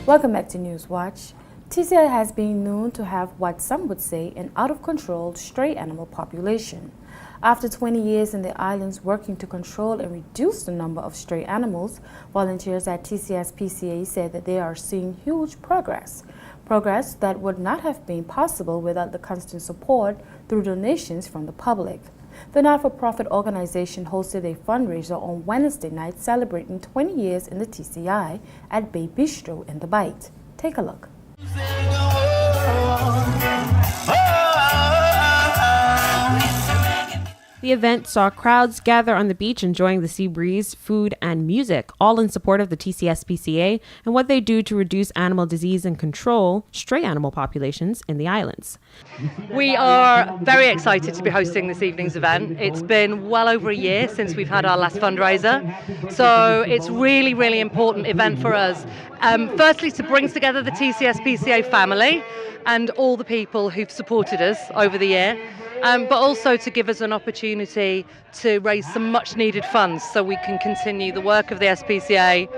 Welcome back to Newswatch. TCI has been known to have what some would say an out-of-control stray animal population. After 20 years in the islands working to control and reduce the number of stray animals, volunteers at TCSPCA said that they are seeing huge progress that would not have been possible without the constant support through donations from the public. The not-for-profit organization hosted a fundraiser on Wednesday night celebrating 20 years in the TCI at Bay Bistro in the Bight. Take a look. The event saw crowds gather on the beach enjoying the sea breeze, food, and music, all in support of the TCSPCA and what they do to reduce animal disease and control stray animal populations in the islands. We are very excited to be hosting this evening's event. It's been well over a year since we've had our last fundraiser, so it's really, really important event for us. Firstly, to bring together the TCSPCA family and all the people who've supported us over the year. But also to give us an opportunity to raise some much needed funds so we can continue the work of the SPCA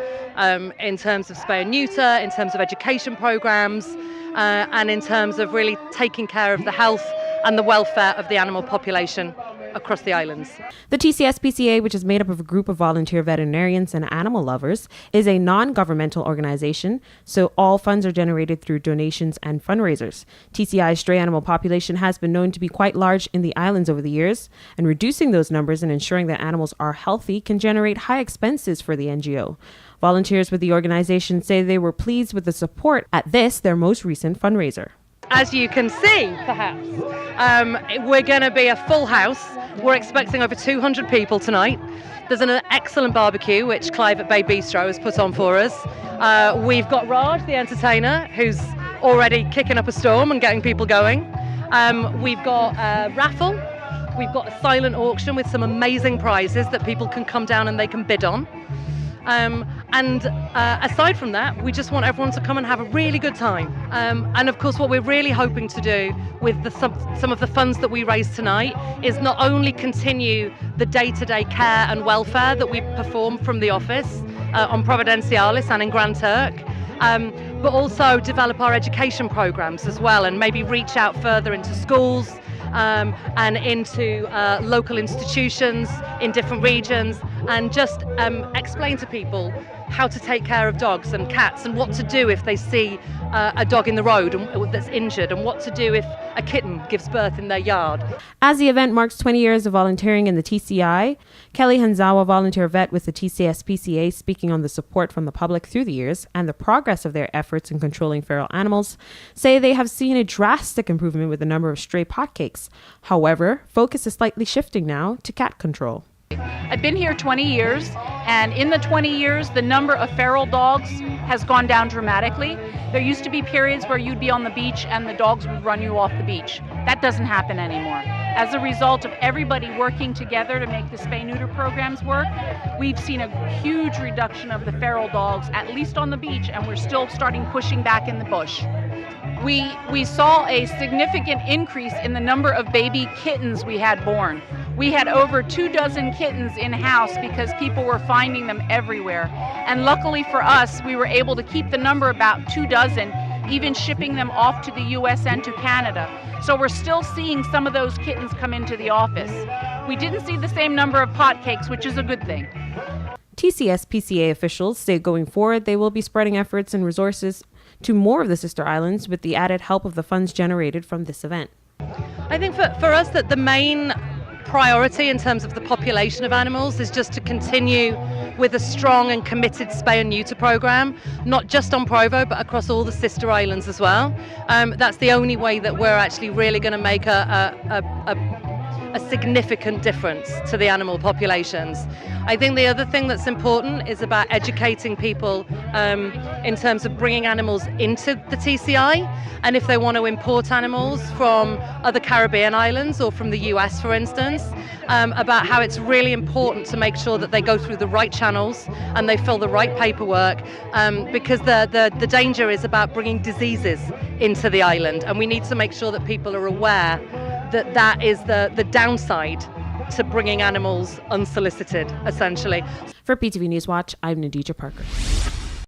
in terms of spay and neuter, in terms of education programs, and in terms of really taking care of the health and the welfare of the animal population across the islands. The TCSPCA, which is made up of a group of volunteer veterinarians and animal lovers, is a non-governmental organization, so all funds are generated through donations and fundraisers. TCI's stray animal population has been known to be quite large in the islands over the years, and reducing those numbers and ensuring that animals are healthy can generate high expenses for the NGO. Volunteers with the organization say they were pleased with the support at this, their most recent fundraiser. As you can see, perhaps, we're going to be a full house. We're expecting over 200 people tonight. There's an excellent barbecue, which Clive at Bay Bistro has put on for us. We've got Raj, the entertainer, who's already kicking up a storm and getting people going. We've got a raffle. We've got a silent auction with some amazing prizes that people can come down and they can bid on. Aside from that, we just want everyone to come and have a really good time. And of course, what we're really hoping to do with some of the funds that we raise tonight is not only continue the day-to-day care and welfare that we perform from the office on Providenciales and in Grand Turk, but also develop our education programs as well and maybe reach out further into schools and into local institutions in different regions and just explain to people how to take care of dogs and cats and what to do if they see a dog in the road that's injured and what to do if a kitten gives birth in their yard. As the event marks 20 years of volunteering in the TCI, Kelly Hanzawa, volunteer vet with the TCSPCA, speaking on the support from the public through the years and the progress of their efforts in controlling feral animals, say they have seen a drastic improvement with the number of stray potcakes. However, focus is slightly shifting now to cat control. I've been here 20 years, and in the 20 years, the number of feral dogs has gone down dramatically. There used to be periods where you'd be on the beach and the dogs would run you off the beach. That doesn't happen anymore. As a result of everybody working together to make the spay-neuter programs work, we've seen a huge reduction of the feral dogs, at least on the beach, and we're still starting pushing back in the bush. We saw a significant increase in the number of baby kittens we had born. We had over 24 kittens in-house because people were finding them everywhere. And luckily for us, we were able to keep the number about 24, even shipping them off to the US and to Canada. So we're still seeing some of those kittens come into the office. We didn't see the same number of potcakes, which is a good thing. TCSPCA officials say going forward they will be spreading efforts and resources to more of the sister islands with the added help of the funds generated from this event. I think for us that the main priority in terms of the population of animals is just to continue with a strong and committed spay and neuter program, not just on Provo but across all the sister islands as well. That's the only way that we're actually really going to make a significant difference to the animal populations. I think the other thing that's important is about educating people in terms of bringing animals into the TCI, and if they want to import animals from other Caribbean islands or from the US, for instance, about how it's really important to make sure that they go through the right channels and they fill the right paperwork, because the danger is about bringing diseases into the island, and we need to make sure that people are aware that is the downside to bringing animals unsolicited, essentially. For PTV Newswatch, I'm Nadija Parker.